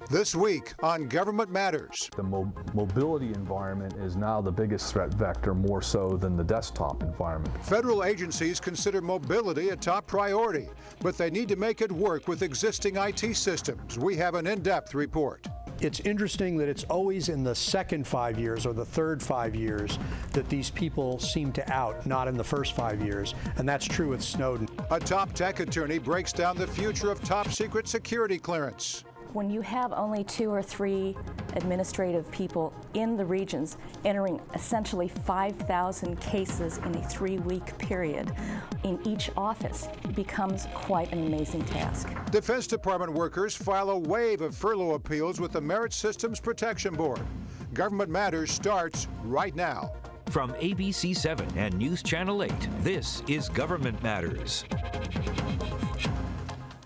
This week on Government Matters. The mobility environment is now the biggest threat vector, more so than the desktop environment. Federal agencies consider mobility a top priority, but they need to make it work with existing IT systems. We have an in-depth report. It's interesting that it's always in the second 5 years or the third 5 years that these people seem to out, not in the first 5 years. And that's true with Snowden. A top tech attorney breaks down the future of top secret security clearance. When you have only 2 or 3 administrative people in the regions entering essentially 5,000 cases in a 3-week period in each office, it becomes quite an amazing task. Defense Department workers file a wave of furlough appeals with the Merit Systems Protection Board. Government Matters starts right now. From ABC 7 and News Channel 8, this is Government Matters.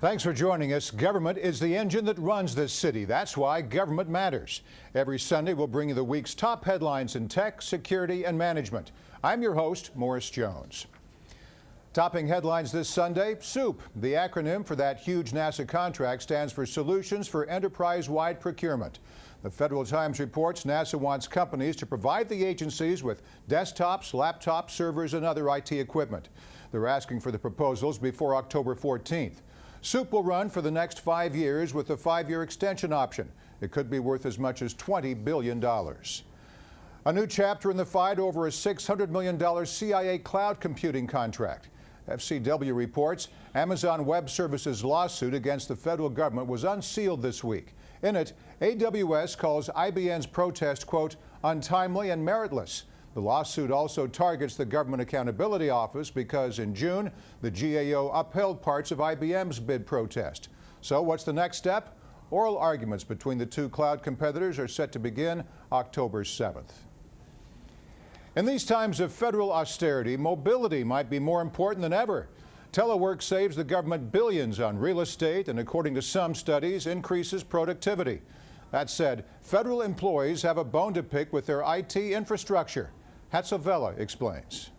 Thanks for joining us. Government is the engine that runs this city. That's why Government Matters. Every Sunday, we'll bring you the week's top headlines in tech, security, and management. I'm your host, Morris Jones. Topping headlines this Sunday, SOUP. The acronym for that huge NASA contract stands for Solutions for Enterprise-Wide Procurement. The Federal Times reports NASA wants companies to provide the agencies with desktops, laptops, servers, and other IT equipment. They're asking for the proposals before October 14th. SOUP will run for the next 5 years with a 5-year extension option. It could be worth as much as $20 billion. A new chapter in the fight over a $600 million CIA cloud computing contract. FCW reports Amazon Web Services' lawsuit against the federal government was unsealed this week. In it, AWS calls IBM's protest, quote, untimely and meritless. The lawsuit also targets the Government Accountability Office because in June, the GAO upheld parts of IBM's bid protest. So what's the next step? Oral arguments between the two cloud competitors are set to begin October 7th. In these times of federal austerity, mobility might be more important than ever. Telework saves the government billions on real estate and, according to some studies, increases productivity. That said, federal employees have a bone to pick with their IT infrastructure. Hatsovela explains.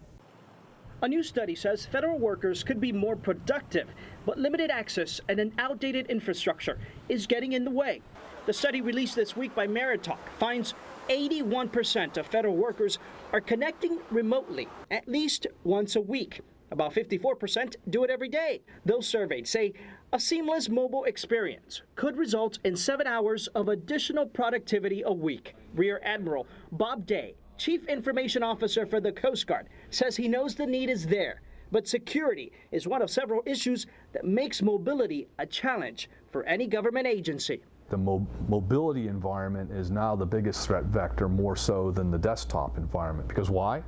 A new study says federal workers could be more productive, but limited access and an outdated infrastructure is getting in the way. The study released this week by Meritalk finds 81% of federal workers are connecting remotely at least once a week. About 54% do it every day. Those surveyed say a seamless mobile experience could result in 7 hours of additional productivity a week. Rear Admiral Bob Day, Chief Information Officer for the Coast Guard, says he knows the need is there, but security is one of several issues that makes mobility a challenge for any government agency. The mobility environment is now the biggest threat vector, more so than the desktop environment. Because why?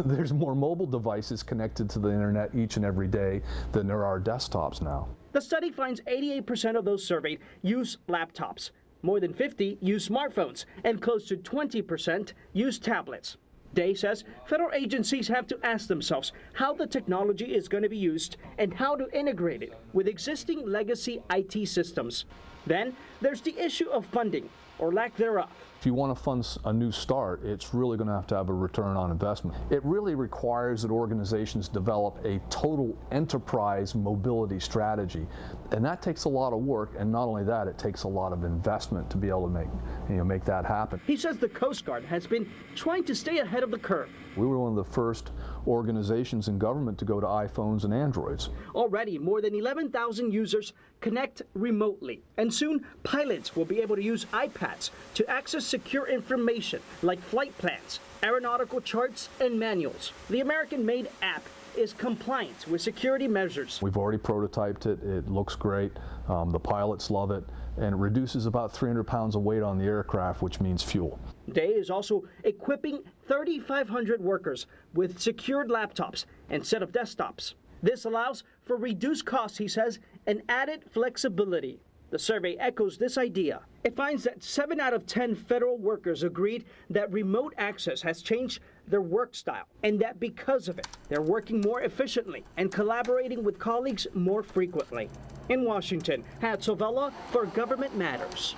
There's more mobile devices connected to the internet each and every day than there are desktops now. The study finds 88% of those surveyed use laptops. More than 50 use smartphones, and close to 20% use tablets. Day says federal agencies have to ask themselves how the technology is going to be used and how to integrate it with existing legacy IT systems. Then there's the issue of funding, or lack thereof. If you want to fund a new start, it's really going to have a return on investment. It really requires that organizations develop a total enterprise mobility strategy. And that takes a lot of work, and not only that, it takes a lot of investment to be able to make that happen. He says the Coast Guard has been trying to stay ahead of the curve. We were one of the first organizations in government to go to iPhones and Androids. Already, more than 11,000 users connect remotely, and soon pilots will be able to use iPads to access secure information like flight plans, aeronautical charts, and manuals. The American-made app is compliant with security measures. We've already prototyped it. It looks great. The pilots love it, and it reduces about 300 pounds of weight on the aircraft, which means fuel. Day is also equipping 3,500 workers with secured laptops instead of desktops. This allows for reduced costs, he says, and added flexibility. The survey echoes this idea. It finds that 7 out of 10 federal workers agreed that remote access has changed their work style, and that because of it, they're working more efficiently and collaborating with colleagues more frequently. In Washington, Hatsovela for Government Matters.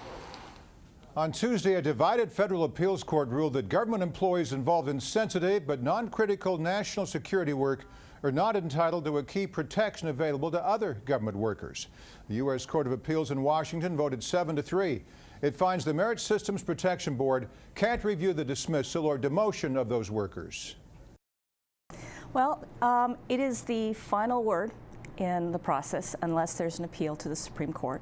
On Tuesday, a divided federal appeals court ruled that government employees involved in sensitive but non-critical national security work are not entitled to a key protection available to other government workers. The U.S. Court of Appeals in Washington voted 7-3. It finds the Merit Systems Protection Board can't review the dismissal or demotion of those workers. Well, it is the final word in the process unless there's an appeal to the Supreme Court.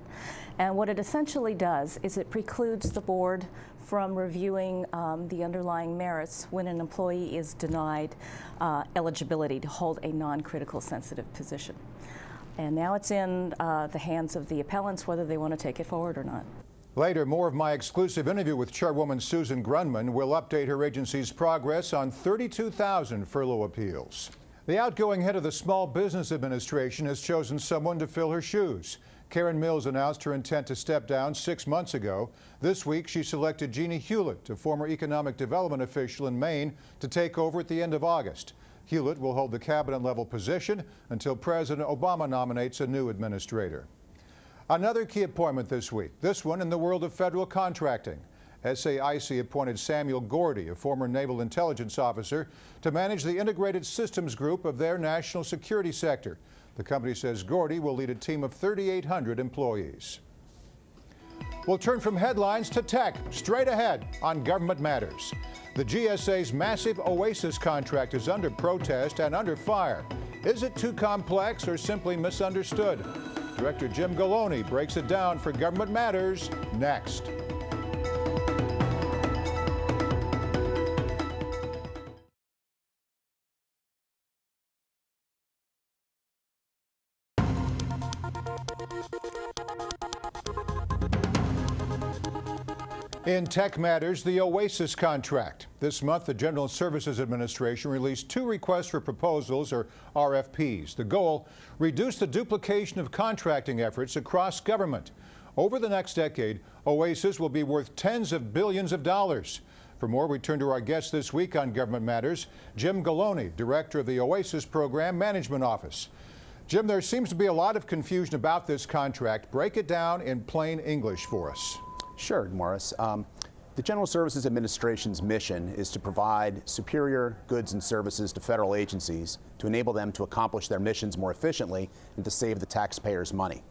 And what it essentially does is it precludes the board from reviewing the underlying merits when an employee is denied eligibility to hold a non-critical sensitive position. And now it's in the hands of the appellants whether they want to take it forward or not. Later, more of my exclusive interview with Chairwoman Susan Grunman will update her agency's progress on 32,000 furlough appeals. The outgoing head of the Small Business Administration has chosen someone to fill her shoes. Karen Mills announced her intent to step down 6 months ago. This week, she selected Jeannie Hewlett, a former economic development official in Maine, to take over at the end of August. Hewlett will hold the cabinet-level position until President Obama nominates a new administrator. Another key appointment this week, this one in the world of federal contracting. SAIC appointed Samuel Gordy, a former naval intelligence officer, to manage the integrated systems group of their national security sector. The company says Gordy will lead a team of 3,800 employees. We'll turn from headlines to tech, straight ahead on Government Matters. The GSA's massive OASIS contract is under protest and under fire. Is it too complex or simply misunderstood? Director Jim Galoni breaks it down for Government Matters next. In Tech Matters, the OASIS contract. This month, the General Services Administration released 2 requests for proposals, or RFPs. The goal, reduce the duplication of contracting efforts across government. Over the next decade, OASIS will be worth tens of billions of dollars. For more, we turn to our guest this week on Government Matters, Jim Galoni, Director of the OASIS Program Management Office. Jim, there seems to be a lot of confusion about this contract. Break it down in plain English for us. Sure, Morris. The General Services Administration's mission is to provide superior goods and services to federal agencies to enable them to accomplish their missions more efficiently and to save the taxpayers money.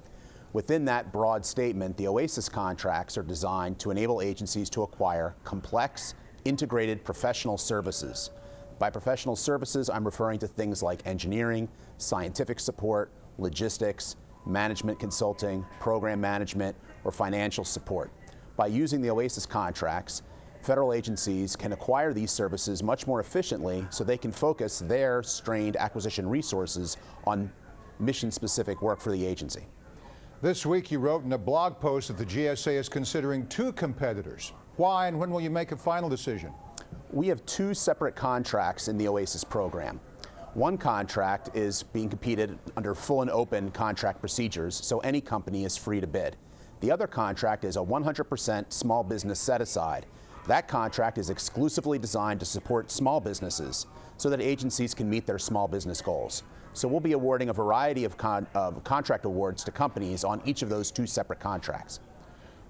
Within that broad statement, the OASIS contracts are designed to enable agencies to acquire complex, integrated professional services. By professional services, I'm referring to things like engineering, scientific support, logistics, management consulting, program management, or financial support. By using the OASIS contracts, federal agencies can acquire these services much more efficiently so they can focus their strained acquisition resources on mission-specific work for the agency. This week, you wrote in a blog post that the GSA is considering 2 competitors. Why and when will you make a final decision? We have 2 separate contracts in the OASIS program. One contract is being competed under full and open contract procedures, so any company is free to bid. The other contract is a 100% small business set-aside. That contract is exclusively designed to support small businesses so that agencies can meet their small business goals. So we'll be awarding a variety of contract awards to companies on each of those 2 separate contracts.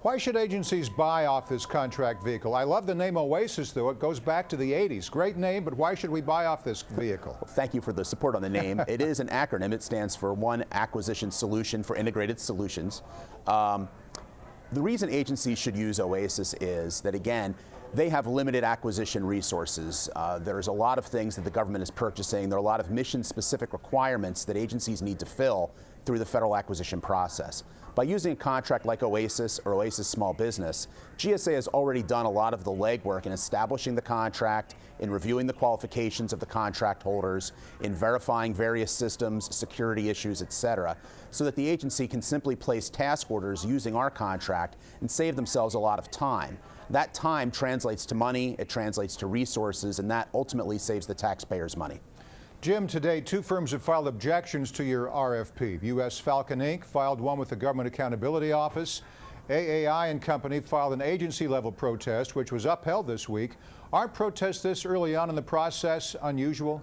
Why should agencies buy off this contract vehicle? I love the name OASIS, though. It goes back to the 80s. Great name, but why should we buy off this vehicle? Well, thank you for the support on the name. It is an acronym. It stands for One Acquisition Solution for Integrated Solutions. The reason agencies should use OASIS is that, again, they have limited acquisition resources. There's a lot of things that the government is purchasing. There are a lot of mission-specific requirements that agencies need to fill through the federal acquisition process. By using a contract like OASIS or OASIS Small Business, GSA has already done a lot of the legwork in establishing the contract, in reviewing the qualifications of the contract holders, in verifying various systems, security issues, etc., so that the agency can simply place task orders using our contract and save themselves a lot of time. That time translates to money, it translates to resources, and that ultimately saves the taxpayers money. Jim, today 2 firms have filed objections to your RFP. U.S. Falcon Inc. filed one with the Government Accountability Office. AAI and Company filed an agency-level protest, which was upheld this week. Aren't protests this early on in the process unusual?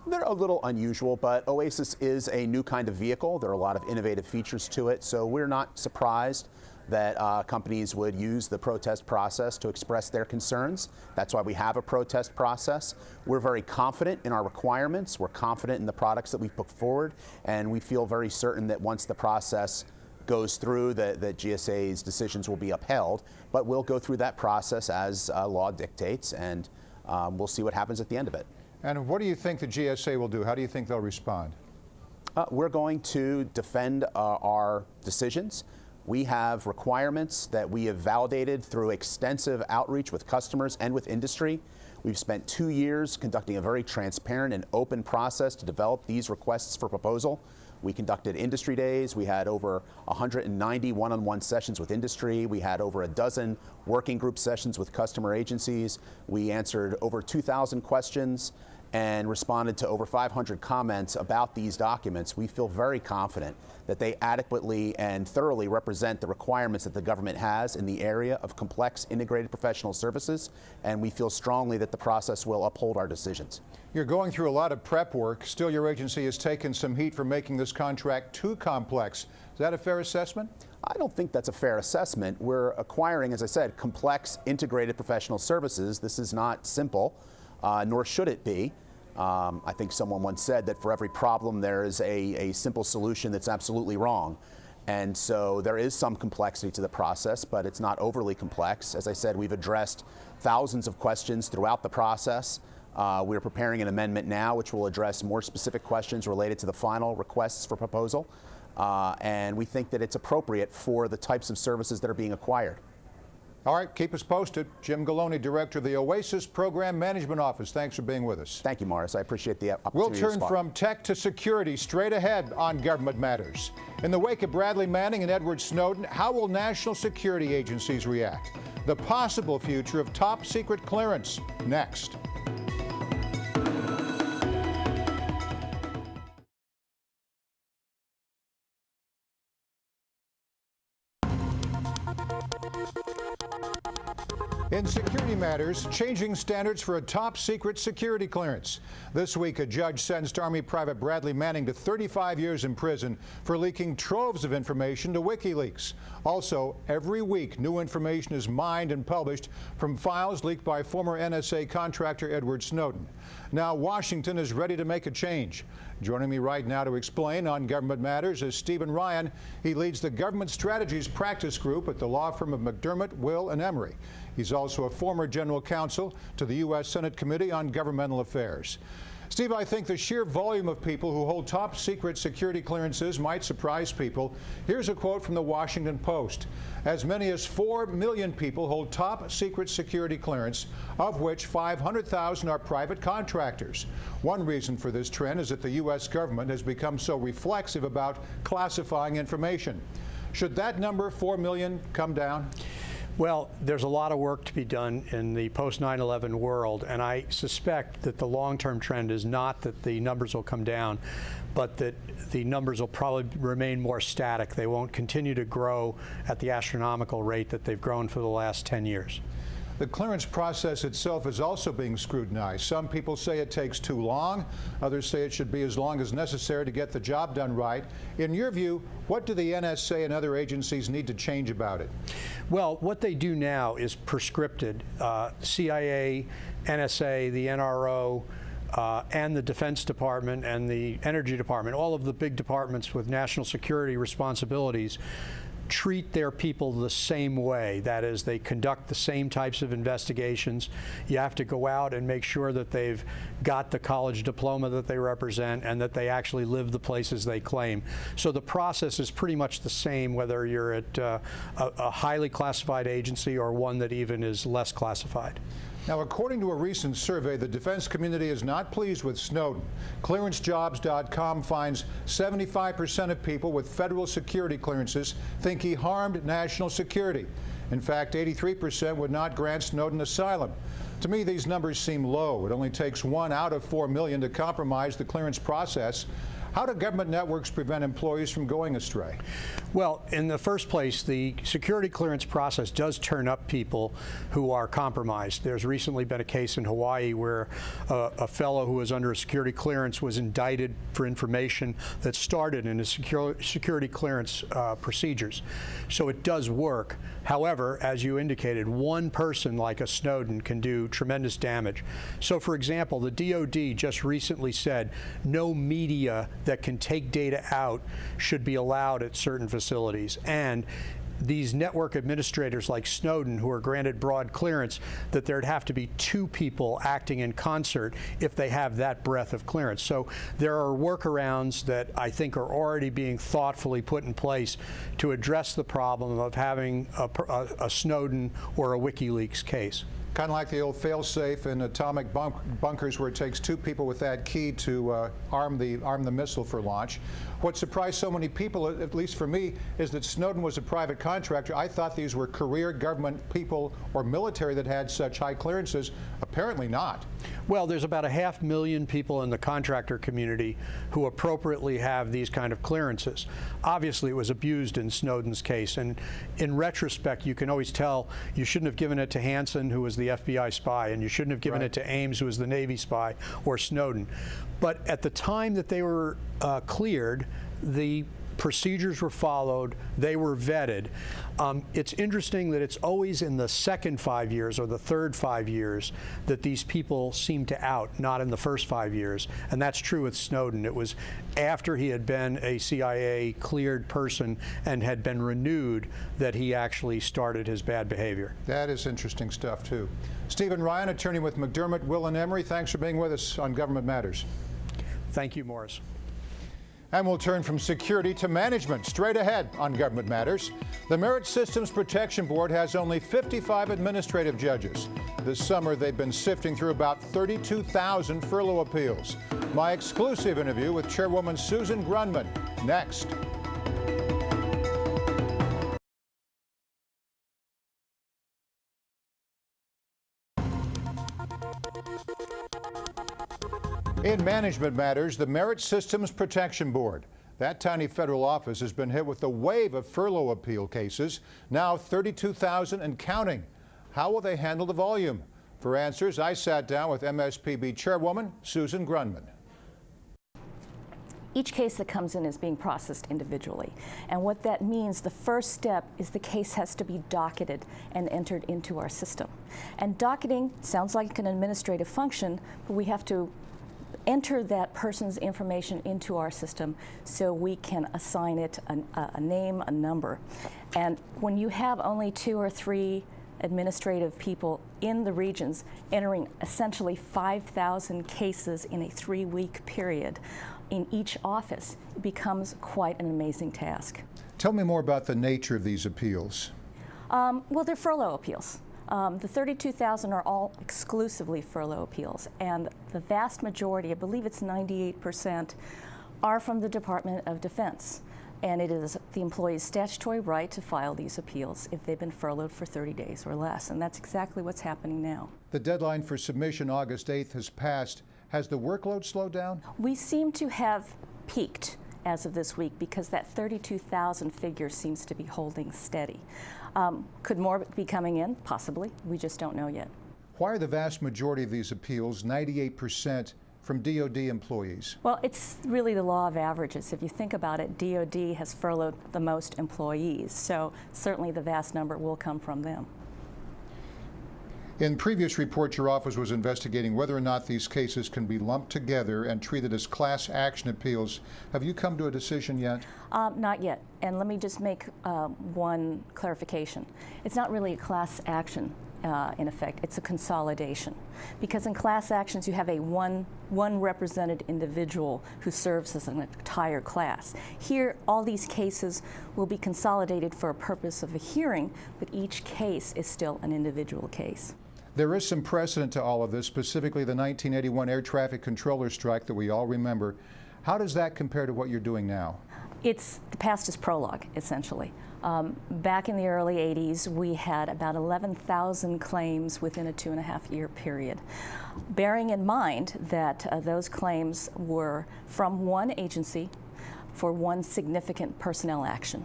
They're a little unusual, but OASIS is a new kind of vehicle. There are a lot of innovative features to it, so we're not surprised. that companies would use the protest process to express their concerns. That's why we have a protest process. We're very confident in our requirements. We're confident in the products that we've put forward, and we feel very certain that once the process goes through, that GSA's decisions will be upheld. But we'll go through that process as law dictates, and we'll see what happens at the end of it. And what do you think the GSA will do? How do you think they'll respond? We're going to defend our decisions. We have requirements that we have validated through extensive outreach with customers and with industry. We've spent 2 years conducting a very transparent and open process to develop these requests for proposal. We conducted industry days. We had over 190 one-on-one sessions with industry. We had over a dozen working group sessions with customer agencies. We answered over 2,000 questions and responded to over 500 comments about these documents. We feel very confident that they adequately and thoroughly represent the requirements that the government has in the area of complex integrated professional services, and we feel strongly that the process will uphold our decisions. You're going through a lot of prep work. Still, your agency has taken some heat for making this contract too complex. Is that a fair assessment? I don't think that's a fair assessment. We're acquiring, as I said, complex integrated professional services. This is not simple, nor should it be. I think someone once said that for every problem there is a simple solution that's absolutely wrong. And so there is some complexity to the process, but it's not overly complex. As I said, we've addressed thousands of questions throughout the process. We're preparing an amendment now which will address more specific questions related to the final requests for proposal. And we think that it's appropriate for the types of services that are being acquired. All right, keep us posted. Jim Galoni, Director of the OASIS Program Management Office. Thanks for being with us. Thank you, Morris. I appreciate the opportunity. We'll to turn respond. from tech to security straight ahead on Government Matters. In the wake of Bradley Manning and Edward Snowden, how will national security agencies react? The possible future of top secret clearance, next. In security matters, changing standards for a top secret security clearance. This week, a judge sentenced Army Private Bradley Manning to 35 years in prison for leaking troves of information to WikiLeaks. Also, every week, new information is mined and published from files leaked by former NSA contractor Edward Snowden. Now, Washington is ready to make a change. Joining me right now to explain on Government Matters is Stephen Ryan. He leads the Government Strategies Practice Group at the law firm of McDermott, Will and Emery. He's also a former general counsel to the U.S. Senate Committee on Governmental Affairs. Steve, I think the sheer volume of people who hold top secret security clearances might surprise people. Here's a quote from the Washington Post. As many as 4 million people hold top secret security clearance, of which 500,000 are private contractors. One reason for this trend is that the U.S. government has become so reflexive about classifying information. Should that number, 4 million, come down? Well, there's a lot of work to be done in the post-9/11 world, and I suspect that the long-term trend is not that the numbers will come down, but that the numbers will probably remain more static. They won't continue to grow at the astronomical rate that they've grown for the last 10 years. The clearance process itself is also being scrutinized. Some people say it takes too long. Others say it should be as long as necessary to get the job done right. In your view, what do the NSA and other agencies need to change about it? Well, what they do now is prescripted. CIA, NSA, the NRO, and the Defense Department and the Energy Department, all of the big departments with national security responsibilities, treat their people the same way. That is, they conduct the same types of investigations. You have to go out and make sure that they've got the college diploma that they represent and that they actually live the places they claim. So the process is pretty much the same whether you're at a highly classified agency or one that even is less classified. Now, according to a recent survey, the defense community is not pleased with Snowden. ClearanceJobs.com finds 75% of people with federal security clearances think he harmed national security. In fact, 83% would not grant Snowden asylum. To me, these numbers seem low. It only takes 1 out of 4 million to compromise the clearance process. How do government networks prevent employees from going astray? Well, in the first place, the security clearance process does turn up people who are compromised. There's recently been a case in Hawaii where a fellow who was under a security clearance was indicted for information that started in his security clearance procedures. So it does work. However, as you indicated, one person like a Snowden can do tremendous damage. So, for example, the DoD just recently said no media that can take data out should be allowed at certain facilities. And these network administrators like Snowden, who are granted broad clearance, that there'd have to be two people acting in concert if they have that breadth of clearance. So there are workarounds that I think are already being thoughtfully put in place to address the problem of having a Snowden or a WikiLeaks case. Kind of like the old fail-safe in atomic bunkers where it takes two people with that key to arm the missile for launch. What surprised so many people, at least for me, is that Snowden was a private contractor. I thought these were career government people or military that had such high clearances. Apparently not. Well, there's about 500,000 people in the contractor community who appropriately have these kind of clearances. Obviously, it was abused in Snowden's case, and in retrospect, you can always tell you shouldn't have given it to Hansen, who was the FBI spy, and you shouldn't have given it to Ames, who was the Navy spy, or Snowden. But at the time that they were cleared, the procedures were followed, they were vetted. It's interesting that it's always in the second 5 years or the third 5 years that these people seem to out, not in the first 5 years. And that's true with Snowden. It was after he had been a CIA cleared person and had been renewed that he actually started his bad behavior. That is interesting stuff, too. Stephen Ryan, attorney with McDermott, Will & Emery, thanks for being with us on Government Matters. Thank you, Morris. And we'll turn from security to management straight ahead on Government Matters. The Merit Systems Protection Board has only 55 administrative judges. This summer, they've been sifting through about 32,000 furlough appeals. My exclusive interview with Chairwoman Susan Grundmann next. In Management Matters, the Merit Systems Protection Board. That tiny federal office has been hit with a wave of furlough appeal cases, now 32,000 and counting. How will they handle the volume? For answers, I sat down with MSPB Chairwoman Susan Grundmann. Each case that comes in is being processed individually. And what that means, the first step is the case has to be docketed and entered into our system. And docketing sounds like an administrative function, but we have to enter that person's information into our system so we can assign it a name, a number. And when you have only 2 or 3 administrative people in the regions entering essentially 5,000 cases in a 3-week period in each office, it becomes quite an amazing task. Tell me more about the nature of these appeals. Well, they're furlough appeals. The 32,000 are all exclusively furlough appeals, and the vast majority, I believe it's 98%, are from the Department of Defense. And it is the employee's statutory right to file these appeals if they've been furloughed for 30 days or less, and that's exactly what's happening now. The deadline for submission, August 8th, has passed. Has the workload slowed down? We seem to have peaked as of this week because that 32,000 figure seems to be holding steady. Could more be coming in? Possibly. We just don't know yet. Why are the vast majority of these appeals, 98%, from DoD employees? Well, it's really the law of averages. If you think about it, DoD has furloughed the most employees, so certainly the vast number will come from them. In previous reports, your office was investigating whether or not these cases can be lumped together and treated as class action appeals. Have you come to a decision yet? Not yet. And let me just make one clarification. It's not really a class action, in effect. It's a consolidation. Because in class actions, you have a one represented individual who serves as an entire class. Here, all these cases will be consolidated for a purpose of a hearing, but each case is still an individual case. There is some precedent to all of this, specifically the 1981 air traffic controller strike that we all remember. How does that compare to what you're doing now? The past is prologue, essentially. Back in the early 80s, we had about 11,000 claims within a 2.5-year period. Bearing in mind that those claims were from one agency for one significant personnel action.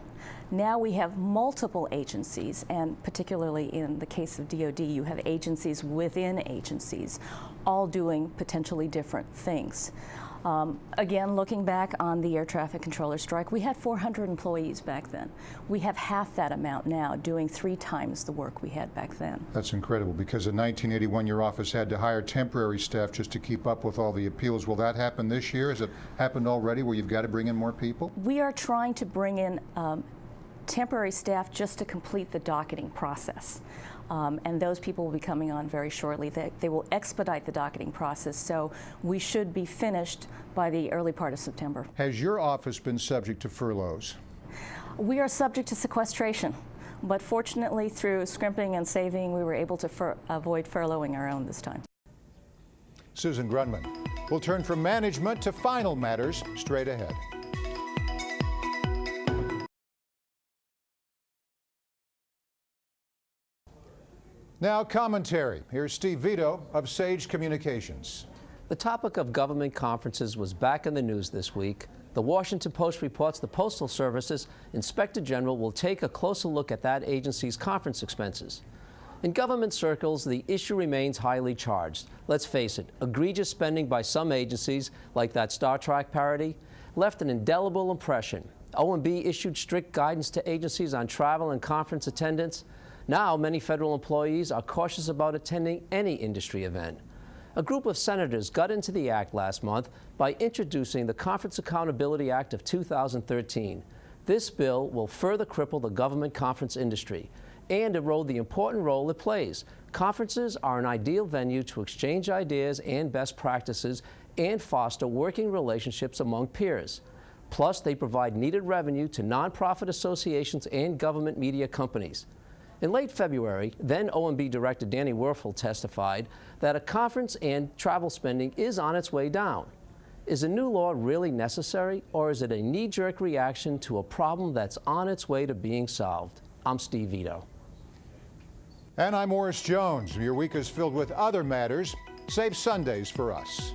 Now we have multiple agencies, and particularly in the case of DoD, you have agencies within agencies, all doing potentially different things. Again, looking back on the air traffic controller strike, we had 400 employees back then. We have half that amount now, doing 3 times the work we had back then. That's incredible, because in 1981 your office had to hire temporary staff just to keep up with all the appeals. Will that happen this year? Has it happened already where you've got to bring in more people? We are trying to bring in temporary staff just to complete the docketing process. And those people will be coming on very shortly. They will expedite the docketing process, so we should be finished by the early part of September. Has your office been subject to furloughs? We are subject to sequestration, but fortunately through scrimping and saving, we were able to avoid furloughing our own this time. Susan Grunman. We'll turn from management to final matters straight ahead. Now commentary. Here's Steve Vito of Sage Communications. The topic of government conferences was back in the news this week. The Washington Post reports the Postal Service's Inspector General will take a closer look at that agency's conference expenses. In government circles, the issue remains highly charged. Let's face it, egregious spending by some agencies, like that Star Trek parody, left an indelible impression. OMB issued strict guidance to agencies on travel and conference attendance. Now, many federal employees are cautious about attending any industry event. A group of senators got into the act last month by introducing the Conference Accountability Act of 2013. This bill will further cripple the government conference industry and erode the important role it plays. Conferences are an ideal venue to exchange ideas and best practices and foster working relationships among peers. Plus, they provide needed revenue to nonprofit associations and government media companies. In late February, then OMB Director Danny Werfel testified that a conference and travel spending is on its way down. Is a new law really necessary, or is it a knee-jerk reaction to a problem that's on its way to being solved? I'm Steve Vito. And I'm Morris Jones. Your week is filled with other matters. Save Sundays for us.